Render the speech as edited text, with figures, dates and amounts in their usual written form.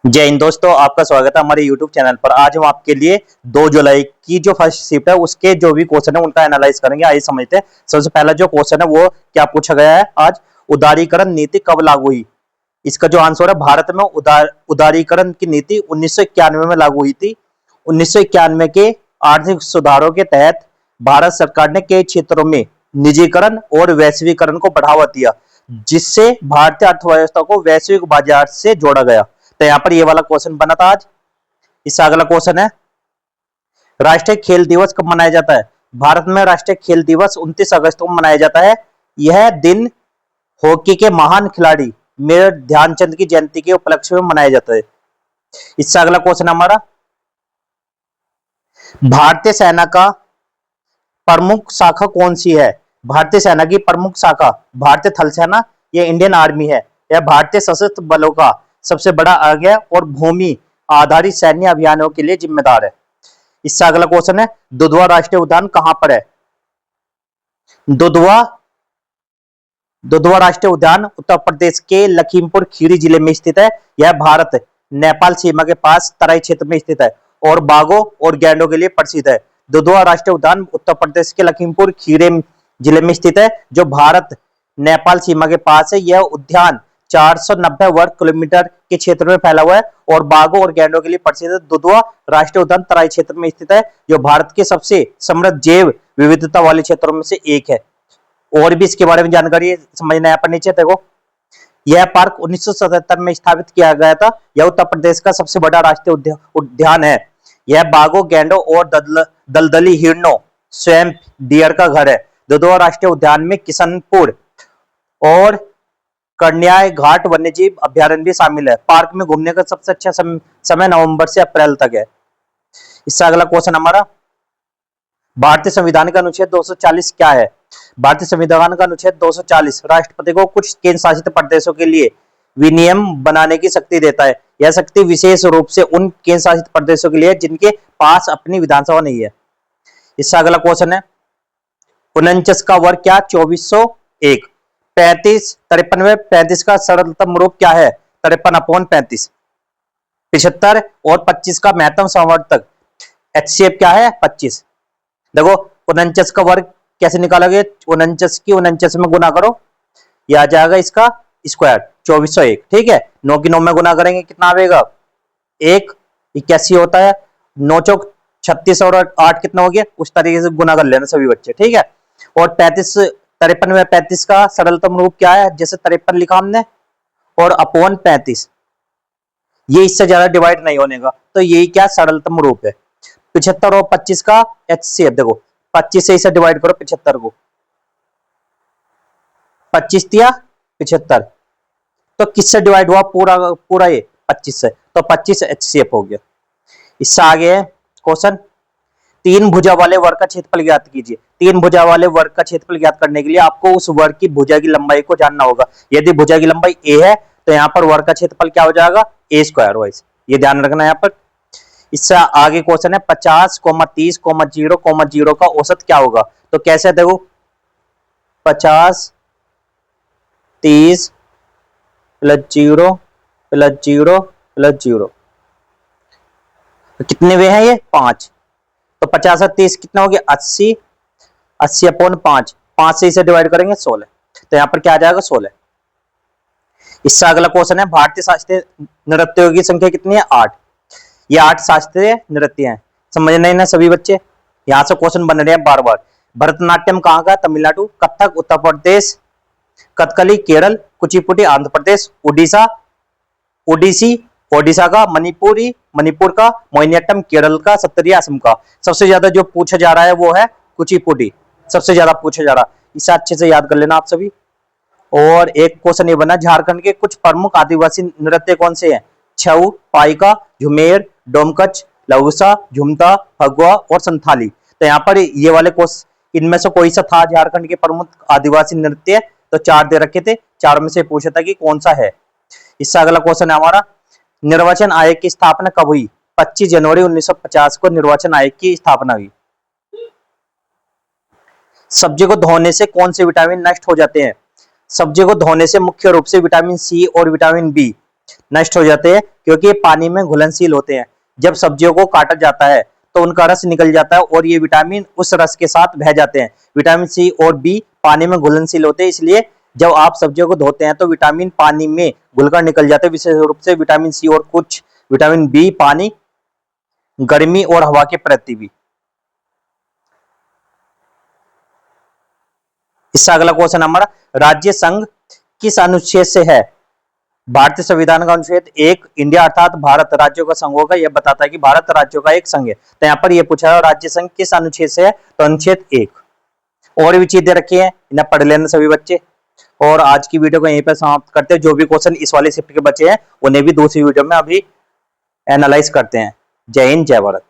जय हिंद दोस्तों, आपका स्वागत है हमारे YouTube चैनल पर। आज हम आपके लिए 2 जुलाई की जो फर्स्ट शिफ्ट है उसके जो भी क्वेश्चन है उनका एनालाइज करेंगे। आइए समझते हैं। सबसे पहला जो क्वेश्चन है वो क्या पूछा गया है आज, उदारीकरण नीति कब लागू हुई। इसका जो आंसर है, भारत में उदारीकरण की नीति 1991 में लागू हुई थी। 1991 के आर्थिक सुधारों के तहत भारत सरकार ने कई क्षेत्रों में निजीकरण और वैश्वीकरण को बढ़ावा दिया, जिससे भारतीय अर्थव्यवस्था को वैश्विक बाजार से जोड़ा गया। तो यहां पर ये वाला क्वेश्चन बना था आज। इससे अगला क्वेश्चन है, राष्ट्रीय खेल दिवस कब मनाया जाता है। भारत में राष्ट्रीय खेल दिवस 29 अगस्त को मनाया जाता है। यह दिन हॉकी के महान खिलाड़ी मेजर ध्यानचंद की जयंती के उपलक्ष्य में मनाया जाता है। इससे अगला क्वेश्चन हमारा, भारतीय सेना का प्रमुख शाखा कौन सी है। भारतीय सेना की प्रमुख शाखा भारतीय थल सेना या इंडियन आर्मी है। यह भारतीय सशस्त्र बलों का सबसे बड़ा अंग है और भूमि आधारित सैन्य अभियानों के लिए जिम्मेदार है। इससे अगला क्वेश्चन है, दुधवा राष्ट्रीय उद्यान कहां पर है। दुधवा राष्ट्रीय उद्यान उत्तर प्रदेश के लखीमपुर खीरी जिले में स्थित है। यह भारत नेपाल सीमा के पास तराई क्षेत्र में स्थित है और बाघों और गैंडों के लिए प्रसिद्ध है। दुधवा राष्ट्रीय उद्यान उत्तर प्रदेश के लखीमपुर खीरी जिले में स्थित है, जो भारत नेपाल सीमा के पास है। यह उद्यान 490 वर्ग किलोमीटर के क्षेत्र में फैला हुआ है और बाघों और गैंडों के लिए प्रसिद्ध है। दुधवा राष्ट्रीय उद्यान तराई क्षेत्र में स्थित है, जो भारत के सबसे समृद्ध जैव विविधता वाले क्षेत्रों में से एक है। और भी इसके बारे में जानकारी समझना है पर नीचे देखो। यह पार्क 1977 में स्थापित किया गया था। यह उत्तर प्रदेश का सबसे बड़ा राष्ट्रीय उद्यान है। यह बाघों, गैंडों और दलदली हिरणों, स्वैम्प डियर का घर है। दुधवा राष्ट्रीय उद्यान में किशनपुर और कन्याय घाट वन्यजीव अभ्यारण्य भी शामिल है। पार्क में घूमने का सबसे अच्छा समय नवंबर से अप्रैल तक है। इससे अगला क्वेश्चन हमारा, भारतीय संविधान का अनुच्छेद 240 क्या है। भारतीय संविधान का अनुच्छेद 240 राष्ट्रपति को कुछ केंद्र शासित प्रदेशों के लिए विनियम बनाने की शक्ति देता है। यह शक्ति विशेष रूप से उन केंद्र शासित प्रदेशों के लिए जिनके पास अपनी विधानसभा नहीं है। इससे अगला क्वेश्चन है, 49 का वर्ग क्या। 2401। 35 53 में 35 का सरलतम रूप क्या है। 53/35। 75 और 25 का महत्तम समवर्तक HCF क्या है। 25। देखो 49 का वर्ग कैसे निकाला गया। 49 की 49 में गुना करो, यह आ जाएगा इसका स्क्वायर 2401। ठीक है, 9 की 9 में गुना करेंगे कितना आएगा 1 81 होता है। 9 चौक 36 और 8 कितना हो गया, उस तरीके से गुना कर लेना सभी बच्चे। ठीक है, और 53 में 35 का सरलतम रूप क्या है, जैसे 53 लिखा हमने और अपॉन 35, ये इससे ज्यादा डिवाइड नहीं होने का, तो यही क्या सरलतम रूप है। 75 और 25 का HCF देखो, 25 से इसे डिवाइड करो 75 को, 25 दिया 75, तो किससे डिवाइड हुआ पूरा ये 25 से, तो 25 HCF हो गया। इससे आगे है क्वेश्चन, 3 भुजा वाले वर्ग का क्षेत्रफल ज्ञात कीजिए। 3 भुजा वाले वर्ग का क्षेत्रफल ज्ञात करने के लिए आपको उस वर्ग की भुजा की लंबाई को जानना होगा। यदि भुजा की लंबाई a है तो यहाँ पर वर्ग का क्षेत्रफल क्या हो जाएगा, a स्क्वायर वाइज, ये ध्यान रखना यहाँ पर। इससे आगे क्वेश्चन है, 50, 30, 0, का औसत क्या होगा। तो कैसे देखो, 50 30 प्लस 0 प्लस 0 प्लस 0, कितने वे हैं ये 5, तो 50 और 30 कितना हो गया 80, 80/5, 5 से इसे डिवाइड करेंगे 16, तो यहां पर क्या आ जाएगा 16। इससे अगला क्वेश्चन है, भारतीय शास्त्रीय नृत्यों की संख्या कितनी है 8। ये 8 शास्त्रीय नृत्य हैं, समझ नहीं ना सभी बच्चे। यहां से क्वेश्चन बन रहे हैं बार बार। भरतनाट्यम कहां का, तमिलनाडु। कथक उत्तर प्रदेश। कथकली केरल। कुचिपुड़ी आंध्र प्रदेश। ओडिसी ओडिशा का। मणिपुर का। मोहिनीअट्टम केरल का। सत्तरी असम का। सबसे ज्यादा जो पूछा जा रहा है वो है कुचिपुड़ी, सबसे ज्यादा पूछा जा रहा है, इसे अच्छे से याद कर लेना आप सभी। और एक क्वेश्चन ये बना, झारखंड के कुछ प्रमुख आदिवासी नृत्य कौन से हैं। छऊ, पाइका, झुमेर, डोमकच, लघुसा, झुमता, फगुआ और संथाली। तो यहाँ पर ये वाले क्वेश्चन इनमें से कोई सा था झारखंड के प्रमुख आदिवासी नृत्य, तो 4 दे रखे थे, 4 में से पूछा था कि कौन सा है। इससे अगला क्वेश्चन है हमारा, निर्वाचन आयोग की स्थापना कब हुई। 25 जनवरी 1950 को निर्वाचन आयोग की स्थापना हुई। सब्जी को धोने से कौन से विटामिन नष्ट हो जाते हैं। सब्जी को धोने से मुख्य रूप से विटामिन सी और विटामिन बी नष्ट हो जाते हैं क्योंकि ये पानी में घुलनशील होते हैं। जब सब्जियों को काटा जाता है तो उनका रस निकल जाता है और ये विटामिन उस रस के साथ बह जाते हैं। विटामिन सी और बी पानी में घुलनशील होते हैं, इसलिए जब आप सब्जियों को धोते हैं तो विटामिन पानी में घुलकर निकल जाते हैं। विशेष रूप से विटामिन सी और कुछ विटामिन बी पानी, गर्मी और हवा के प्रति भी। इससे अगला क्वेश्चन हमारा, राज्य संघ किस अनुच्छेद से है? भारतीय संविधान का अनुच्छेद 1। इंडिया अर्थात भारत राज्यों का संघ होगा, यह बताता है कि भारत राज्यों का एक संघ है। तो यहाँ पर यह पूछा है राज्य संघ किस अनुच्छेद से है, तो अनुच्छेद 1। और भी चीजें रखी है, इन्हें पढ़ लेना सभी बच्चे। और आज की वीडियो को यहीं पर समाप्त करते हैं। जो भी क्वेश्चन इस वाले शिफ्ट के बचे हैं उन्हें भी दूसरी वीडियो में अभी एनालाइज करते हैं। जय हिंद, जय भारत।